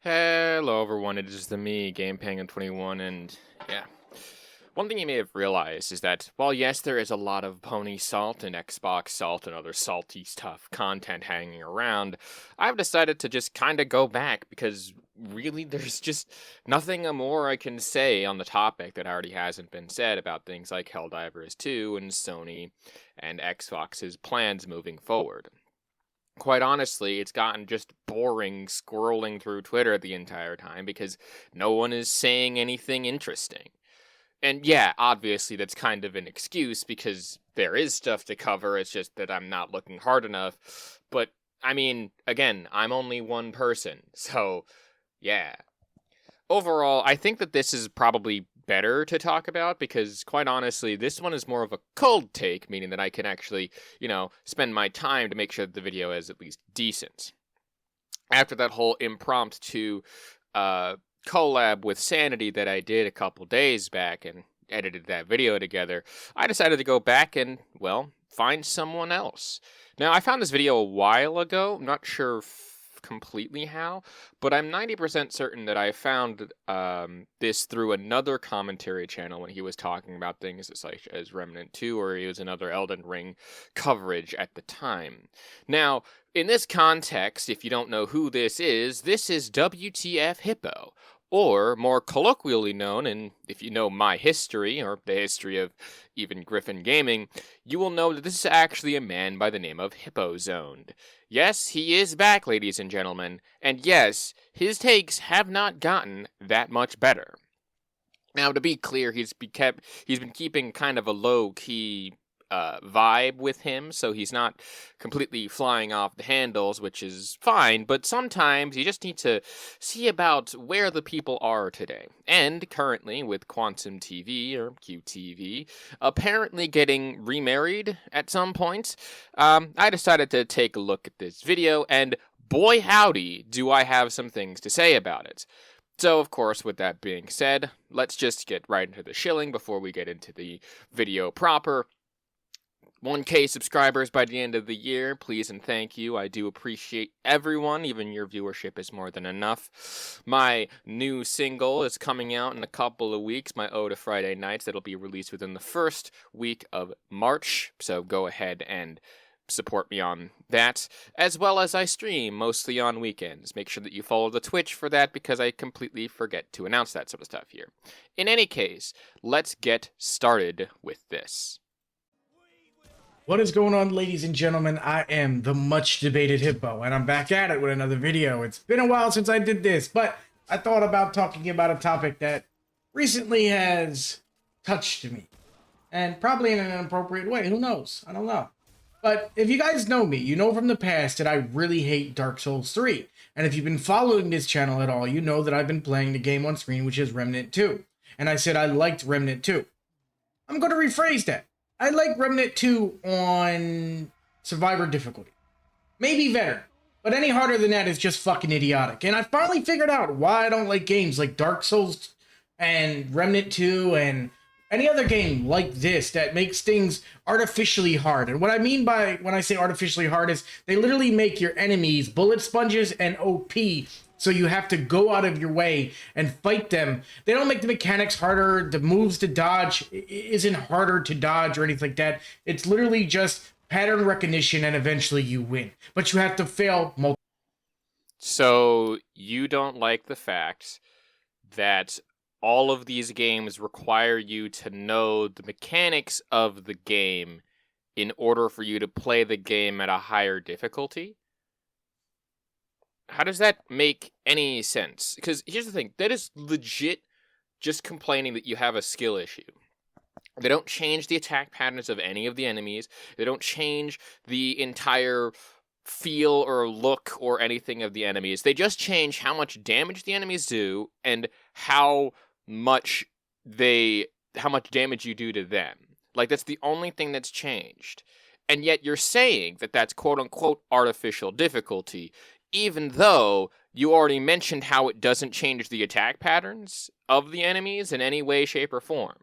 Hello everyone, it is me, GamePangan21, and yeah. One thing you may have realized is that, while yes, there is a lot of pony salt and Xbox salt and other salty stuff content hanging around, I've decided to just kinda go back because really there's just nothing more I can say on the topic that already hasn't been said about things like Helldivers 2 and Sony and Xbox's plans moving forward. Quite honestly, it's gotten just boring scrolling through Twitter the entire time because no one is saying anything interesting. And yeah, obviously that's kind of an excuse because there is stuff to cover, it's just that I'm not looking hard enough. But, I mean, again, I'm only one person, so yeah. Overall, I think that this is probably better to talk about because, quite honestly, this one is more of a cold take, meaning that I can actually, spend my time to make sure that the video is at least decent. After that whole impromptu collab with Sanity that I did a couple days back and edited that video together, I decided to go back and, well, find someone else. Now, I found this video a while ago. I'm not sure completely how, but I'm 90% certain that I found this through another commentary channel when he was talking about things such as Remnant 2, or he was another Elden Ring coverage at the time. Now, in this context, if you don't know who this is WTF Hippo, or more colloquially known, and if you know my history, or the history of even Griffin Gaming, you will know that this is actually a man by the name of Hippozoned. Yes, he is back, ladies and gentlemen, and yes, his takes have not gotten that much better. Now, to be clear, he's been keeping kind of a low-key vibe with him, so he's not completely flying off the handles, which is fine, but sometimes you just need to see about where the people are today. And currently, with Quantum TV, or QTV, apparently getting remarried at some point, I decided to take a look at this video, and boy howdy, do I have some things to say about it. So, of course, with that being said, let's just get right into the shilling before we get into the video proper. 1K subscribers by the end of the year, please and thank you. I do appreciate everyone, even your viewership is more than enough. My new single is coming out in a couple of weeks, my Ode to Friday Nights, that'll be released within the first week of March, so go ahead and support me on that, as well as I stream mostly on weekends. Make sure that you follow the Twitch for that because I completely forget to announce that sort of stuff here. In any case, let's get started with this. What is going on, ladies and gentlemen? I am the much debated Hippo, and I'm back at it with another video. It's been a while since I did this, but I thought about talking about a topic that recently has touched me, and probably in an inappropriate way. Who knows? I don't know. But if you guys know me, you know from the past that I really hate Dark Souls 3. And if you've been following this channel at all, you know that I've been playing the game on screen, which is Remnant 2. And I said I liked Remnant 2. I'm going to rephrase that. I like Remnant 2 on Survivor difficulty. Maybe better, but any harder than that is just fucking idiotic. And I finally figured out why I don't like games like Dark Souls and Remnant 2 and any other game like this that makes things artificially hard. And what I mean by when I say artificially hard is they literally make your enemies bullet sponges and OP, so you have to go out of your way and fight them. They don't make the mechanics harder. The moves to dodge isn't harder to dodge or anything like that. It's literally just pattern recognition and eventually you win. But you have to fail multiple. So you don't like the fact that all of these games require you to know the mechanics of the game in order for you to play the game at a higher difficulty? How does that make any sense? Because here's the thing, that is legit just complaining that you have a skill issue. They don't change the attack patterns of any of the enemies. They don't change the entire feel or look or anything of the enemies. They just change how much damage the enemies do and how much damage you do to them. Like, that's the only thing that's changed. And yet you're saying that that's quote-unquote artificial difficulty, even though you already mentioned how it doesn't change the attack patterns of the enemies in any way, shape, or form.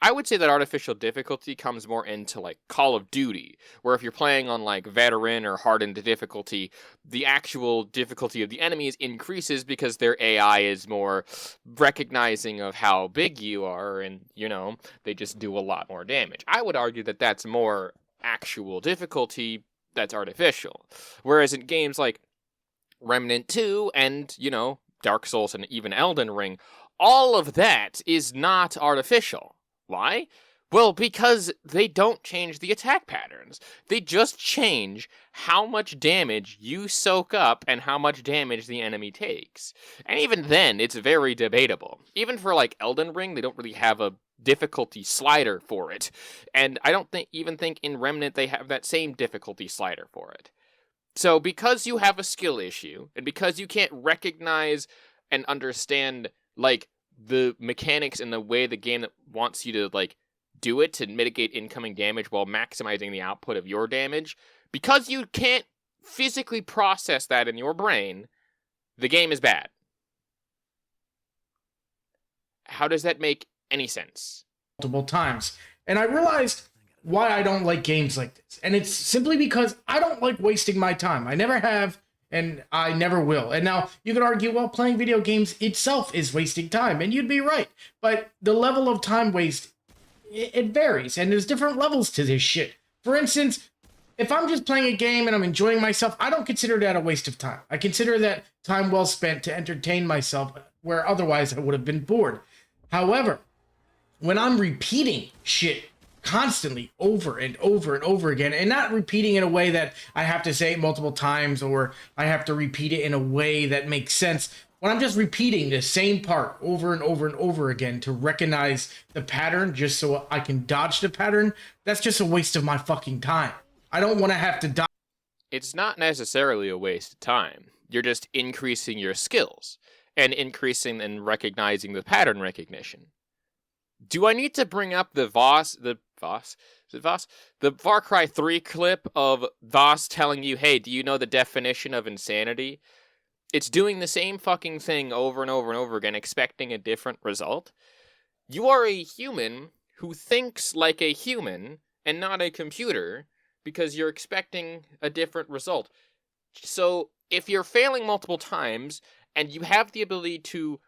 I would say that artificial difficulty comes more into like Call of Duty, where if you're playing on like veteran or hardened difficulty, the actual difficulty of the enemies increases because their AI is more recognizing of how big you are, and they just do a lot more damage. I would argue that that's more actual difficulty that's artificial. Whereas in games like Remnant 2 and, Dark Souls and even Elden Ring, all of that is not artificial. Why? Well, because they don't change the attack patterns. They just change how much damage you soak up and how much damage the enemy takes. And even then, it's very debatable. Even for like Elden Ring, they don't really have a difficulty slider for it. And I don't think in Remnant they have that same difficulty slider for it. So because you have a skill issue, and because you can't recognize and understand like the mechanics and the way the game wants you to like do it to mitigate incoming damage while maximizing the output of your damage, because you can't physically process that in your brain, the game is bad. How does that make any sense? Multiple times. And I realized why I don't like games like this. And it's simply because I don't like wasting my time. I never have, and I never will. And now you could argue, well, playing video games itself is wasting time, and you'd be right. But the level of time waste, it varies, and there's different levels to this shit. For instance, if I'm just playing a game and I'm enjoying myself, I don't consider that a waste of time. I consider that time well spent to entertain myself, where otherwise I would have been bored. However, when I'm repeating shit constantly over and over and over again, and not repeating in a way that I have to say it multiple times or I have to repeat it in a way that makes sense, when I'm just repeating the same part over and over and over again to recognize the pattern just so I can dodge the pattern, that's just a waste of my fucking time. I don't want to have to dodge. It's not necessarily a waste of time. You're just increasing your skills and increasing and recognizing the pattern recognition. Do I need to bring up the Far Cry 3 clip of Voss telling you, hey, do you know the definition of insanity? It's doing the same fucking thing over and over and over again, expecting a different result. You are a human who thinks like a human and not a computer because you're expecting a different result. So if you're failing multiple times and you have the ability to,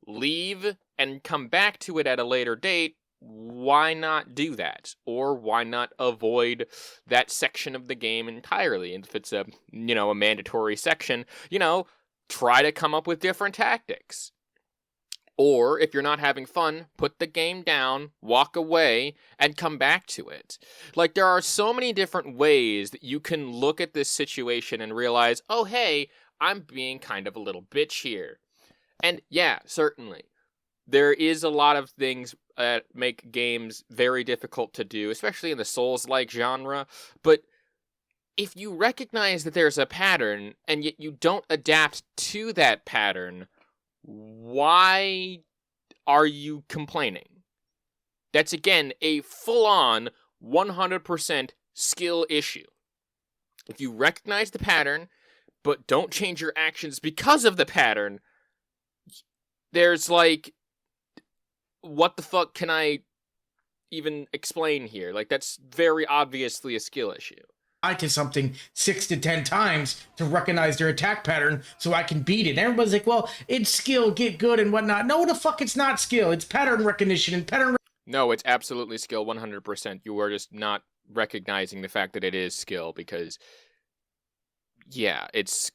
leave and come back to it at a later date, why not do that? Or why not avoid that section of the game entirely? And if it's a mandatory section, try to come up with different tactics. Or if you're not having fun, put the game down, walk away, and come back to it. Like, there are so many different ways that you can look at this situation and realize, oh, hey, I'm being kind of a little bitch here. And yeah, certainly, there is a lot of things that make games very difficult to do, especially in the Souls-like genre, but if you recognize that there's a pattern, and yet you don't adapt to that pattern, why are you complaining? That's, again, a full-on 100% skill issue. If you recognize the pattern, but don't change your actions because of the pattern, there's like, what the fuck can I even explain here? Like, that's very obviously a skill issue. To something 6 to 10 times to recognize their attack pattern so I can beat it. And everybody's like, well, it's skill, get good and whatnot. No, the fuck, it's not skill. It's pattern recognition and pattern. No, it's absolutely skill 100%. You are just not recognizing the fact that it is skill because, yeah, it's...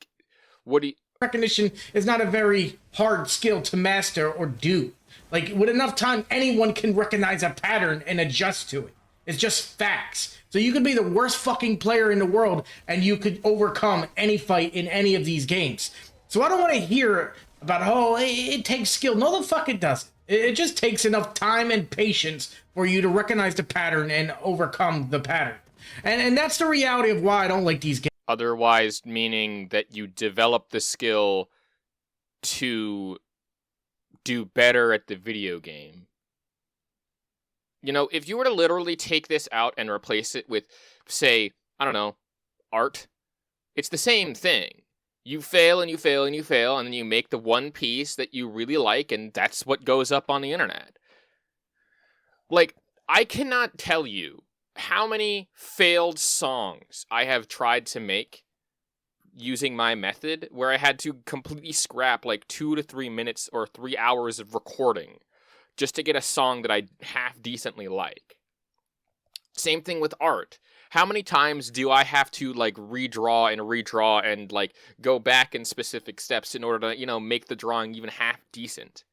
What do you... Recognition is not a very hard skill to master or do. Like, with enough time, anyone can recognize a pattern and adjust to it. It's just facts. So you could be the worst fucking player in the world and you could overcome any fight in any of these games. So I don't want to hear about, oh, it takes skill. No, the fuck it doesn't. It just takes enough time and patience for you to recognize the pattern and overcome the pattern. And that's the reality of why I don't like these games. Otherwise, meaning that you develop the skill to do better at the video game. If you were to literally take this out and replace it with, say, I don't know, art, it's the same thing. You fail and you fail and you fail, and then you make the one piece that you really like, and that's what goes up on the internet. Like, I cannot tell you how many failed songs I have tried to make using my method where I had to completely scrap like 2 to 3 minutes or 3 hours of recording just to get a song that I half decently like. Same thing with art. How many times do I have to like redraw and like go back in specific steps in order to, make the drawing even half decent?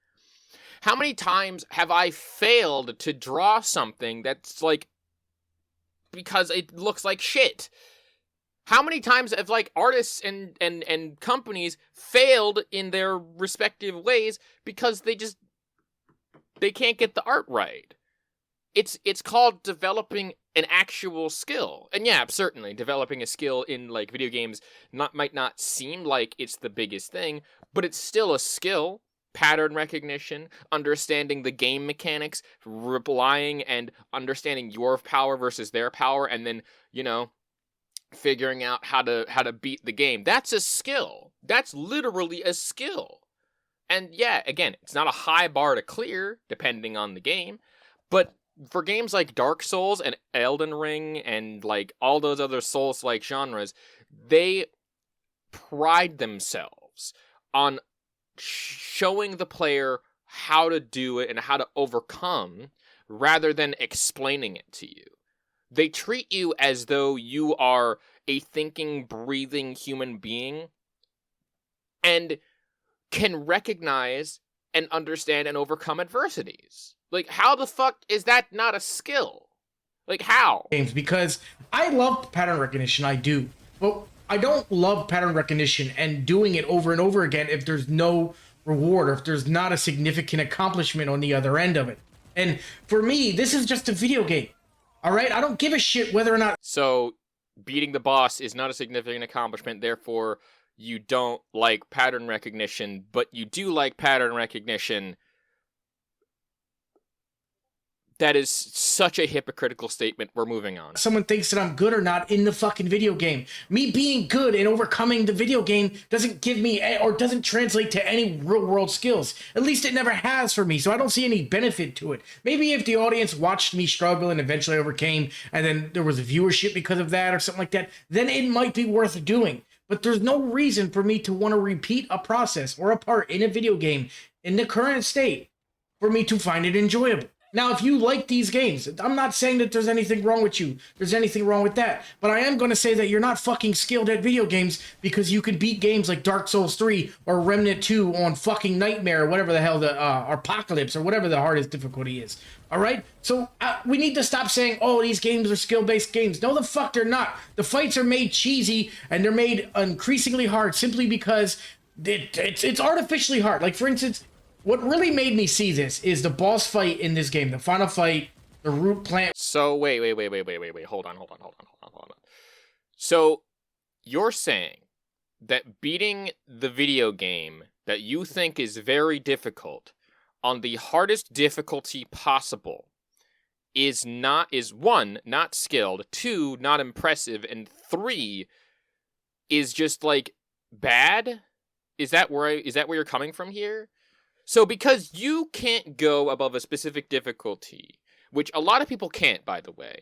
How many times have I failed to draw something that's like because it looks like shit? How many times have like artists and companies failed in their respective ways because they can't get the art right? It's called developing an actual skill. And yeah, certainly developing a skill in like video games might not seem like it's the biggest thing, but it's still a skill. Pattern recognition, understanding the game mechanics, relying and understanding your power versus their power, and then, figuring out how to beat the game. That's a skill. That's literally a skill. And yeah, again, it's not a high bar to clear depending on the game, but for games like Dark Souls and Elden Ring and like all those other Souls-like genres, they pride themselves on showing the player how to do it and how to overcome rather than explaining it to you. They treat you as though you are a thinking, breathing human being and can recognize and understand and overcome adversities. Like, how the fuck is that not a skill? Like, how? Games, because I love pattern recognition, I do. But I don't love pattern recognition and doing it over and over again if there's no reward or if there's not a significant accomplishment on the other end of it. And for me, this is just a video game. All right? I don't give a shit whether or not... So, beating the boss is not a significant accomplishment, therefore you don't like pattern recognition, but you do like pattern recognition. That is such a hypocritical statement. We're moving on. Someone thinks that I'm good or not in the fucking video game. Me being good and overcoming the video game doesn't give me or doesn't translate to any real world skills. At least it never has for me, so I don't see any benefit to it. Maybe if the audience watched me struggle and eventually overcame, and then there was a viewership because of that or something like that, then it might be worth doing. But there's no reason for me to want to repeat a process or a part in a video game in the current state for me to find it enjoyable. Now, if you like these games, I'm not saying that there's anything wrong with you. There's anything wrong with that. But I am going to say that you're not fucking skilled at video games because you can beat games like Dark Souls 3 or Remnant 2 on fucking Nightmare or whatever the hell the Apocalypse or whatever the hardest difficulty is. All right? So we need to stop saying, oh, these games are skill-based games. No, the fuck they're not. The fights are made cheesy and they're made increasingly hard simply because it's artificially hard. Like, for instance... What really made me see this is the boss fight in this game, the final fight, the root plant. So wait. Hold on. So you're saying that beating the video game that you think is very difficult on the hardest difficulty possible is one, not skilled, two, not impressive, and three is just like bad? Is that where you're coming from here? So because you can't go above a specific difficulty, which a lot of people can't, by the way.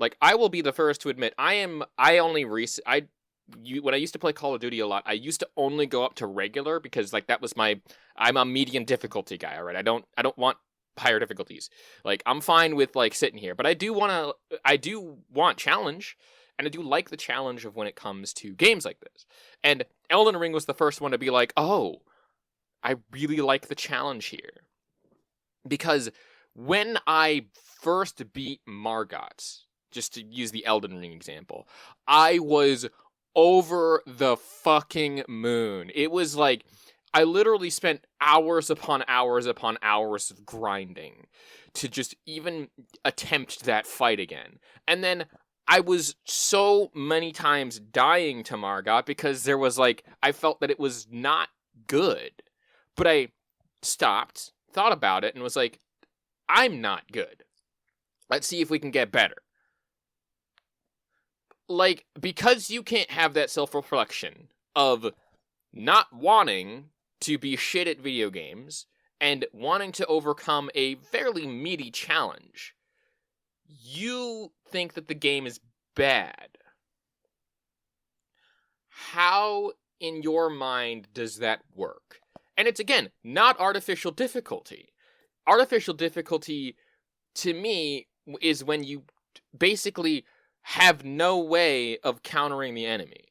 Like, I will be the first to admit, when I used to play Call of Duty a lot, I used to only go up to regular because like that was I'm a medium difficulty guy, all right? I don't want higher difficulties. Like, I'm fine with like sitting here, but I do want challenge, and I do like the challenge of when it comes to games like this. And Elden Ring was the first one to be like, oh, I really like the challenge here. Because when I first beat Margot, just to use the Elden Ring example, I was over the fucking moon. It was like, I literally spent hours upon hours upon hours of grinding to just even attempt that fight again. And then I was so many times dying to Margot because there was like, I felt that it was not good. But I stopped, thought about it, and was like, I'm not good. Let's see if we can get better. Like, because you can't have that self-reflection of not wanting to be shit at video games and wanting to overcome a fairly meaty challenge, you think that the game is bad. How, in your mind, does that work? And it's, again, not artificial difficulty. Artificial difficulty, to me, is when you basically have no way of countering the enemy.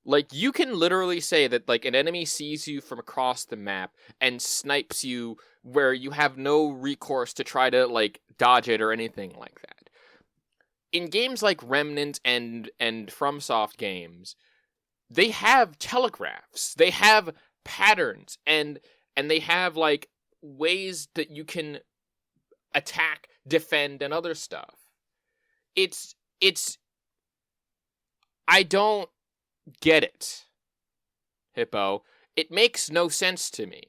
Like, you can literally say that, like, an enemy sees you from across the map and snipes you where you have no recourse to try to, like, dodge it or anything like that. In games like Remnant and FromSoft games, they have telegraphs, they have patterns, and they have, like, ways that you can attack, defend, and other stuff. It's I don't get it, Hippo. It makes no sense to me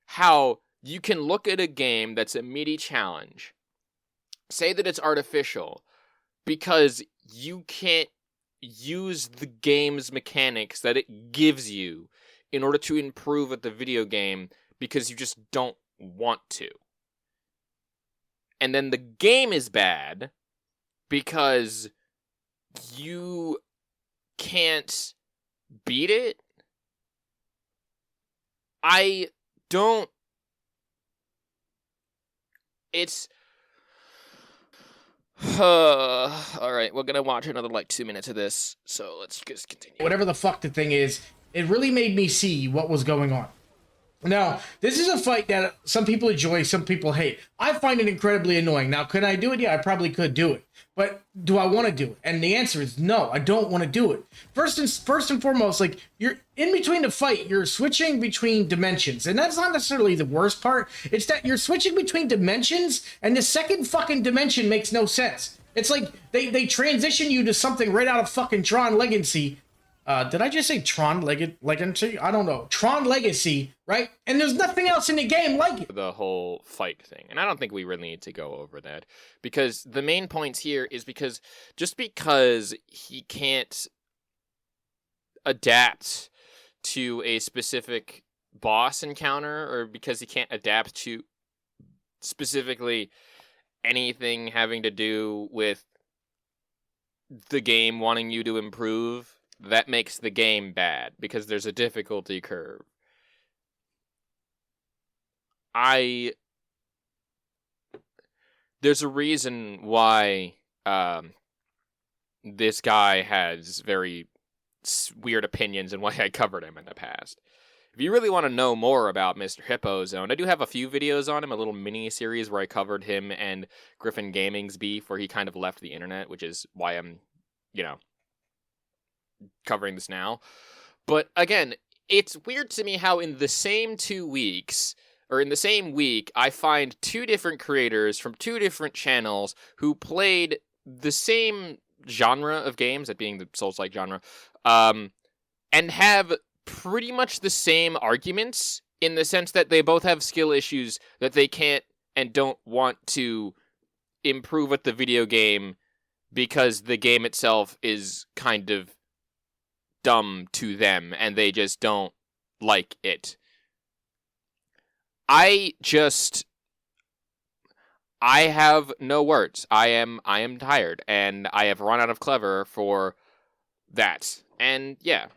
how you can look at a game that's a meaty challenge, say that it's artificial, because you can't use the game's mechanics that it gives you in order to improve at the video game because you just don't want to. And then the game is bad because you can't beat it? I don't... It's... Alright, we're gonna watch another, 2 minutes of this, so let's just continue. Whatever the fuck the thing is, it really made me see what was going on. Now, this is a fight that some people enjoy, some people hate. I find it incredibly annoying. Now, could I do it? Yeah, I probably could do it. But do I want to do it? And the answer is no, I don't want to do it. First and foremost, like, you're in between the fight, you're switching between dimensions. And that's not necessarily the worst part. It's that you're switching between dimensions, and the second fucking dimension makes no sense. It's like they transition you to something right out of fucking Tron Legacy. Did I just say Tron Legacy? I don't know. Tron Legacy, right? And there's nothing else in the game like it. The whole fight thing. And I don't think we really need to go over that. Because the main points here is because just because he can't adapt to a specific boss encounter, or because he can't adapt to specifically anything having to do with the game wanting you to improve, that makes the game bad, because there's a difficulty curve. There's a reason why this guy has very weird opinions and why I covered him in the past. If you really want to know more about Mr. Hippozoned, I do have a few videos on him, a little mini-series where I covered him and Griffin Gaming's beef, where he kind of left the internet, which is why I'm, covering this now. But again, it's weird to me how in the same 2 weeks, or in the same week, I find two different creators from two different channels who played the same genre of games, that being the Souls-like genre, and have pretty much the same arguments, in the sense that they both have skill issues that they can't and don't want to improve at the video game because the game itself is kind of dumb to them and they just don't like it. I have no words. I am tired, and I have run out of clever for that. And yeah.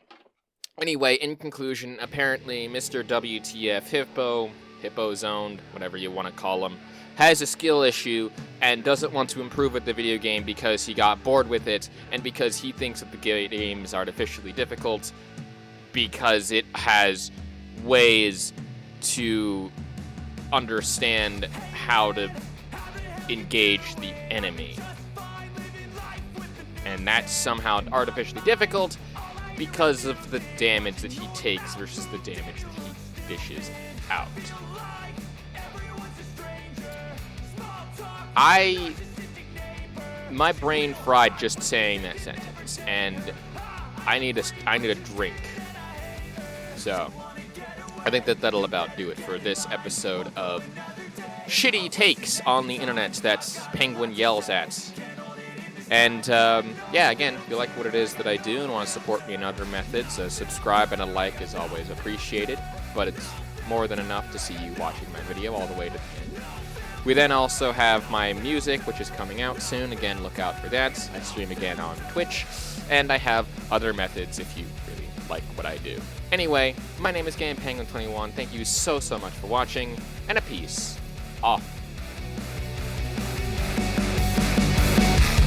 Anyway, in conclusion, apparently Mr. WTF Hippozoned, whatever you want to call him, has a skill issue and doesn't want to improve at the video game because he got bored with it and because he thinks that the game is artificially difficult because it has ways to understand how to engage the enemy. And that's somehow artificially difficult because of the damage that he takes versus the damage that he dishes out. My brain fried just saying that sentence, and I need a drink. So, I think that'll about do it for this episode of Shitty Takes on the Internet that Penguin yells at. And, yeah, again, if you like what it is that I do and want to support me in other methods, a subscribe and a like is always appreciated. But it's more than enough to see you watching my video all the way to the end. We then also have my music, which is coming out soon. Again, look out for that. I stream again on Twitch, and I have other methods if you really like what I do. Anyway, my name is GamePenguin21. Thank you so much for watching, and a peace off.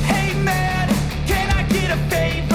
Hey man, can I get a favor?